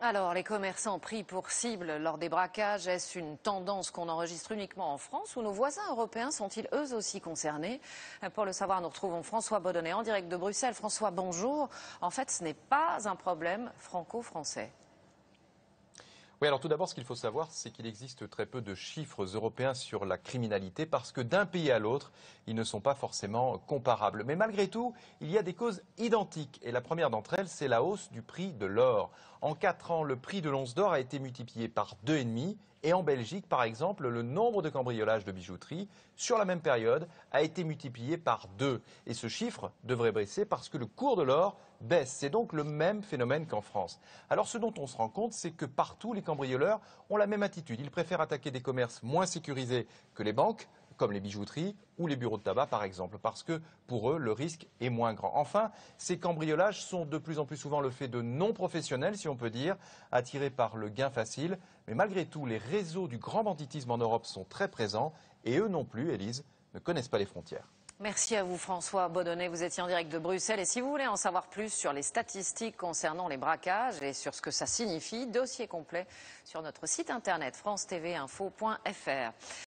Alors, les commerçants pris pour cible lors des braquages, est-ce une tendance qu'on enregistre uniquement en France ou nos voisins européens sont-ils eux aussi concernés? Pour le savoir, nous retrouvons François Baudonnet en direct de Bruxelles. François, bonjour. En fait, ce n'est pas un problème franco-français. Oui, alors tout d'abord, ce qu'il faut savoir, c'est qu'il existe très peu de chiffres européens sur la criminalité parce que d'un pays à l'autre, ils ne sont pas forcément comparables. Mais malgré tout, il y a des causes identiques. Et la première d'entre elles, c'est la hausse du prix de l'or. En 4 ans, le prix de l'once d'or a été multiplié par 2,5. Et en Belgique, par exemple, le nombre de cambriolages de bijouterie, sur la même période, a été multiplié par 2. Et ce chiffre devrait baisser parce que le cours de l'or baisse. C'est donc le même phénomène qu'en France. Alors ce dont on se rend compte, c'est que partout, les cambrioleurs ont la même attitude. Ils préfèrent attaquer des commerces moins sécurisés que les banques, comme les bijouteries ou les bureaux de tabac par exemple, parce que pour eux, le risque est moins grand. Enfin, ces cambriolages sont de plus en plus souvent le fait de non-professionnels, si on peut dire, attirés par le gain facile. Mais malgré tout, les réseaux du grand banditisme en Europe sont très présents et eux non plus, Élise, ne connaissent pas les frontières. Merci à vous François Baudonnet, vous étiez en direct de Bruxelles et si vous voulez en savoir plus sur les statistiques concernant les braquages et sur ce que ça signifie, dossier complet sur notre site internet france-tv-info.fr.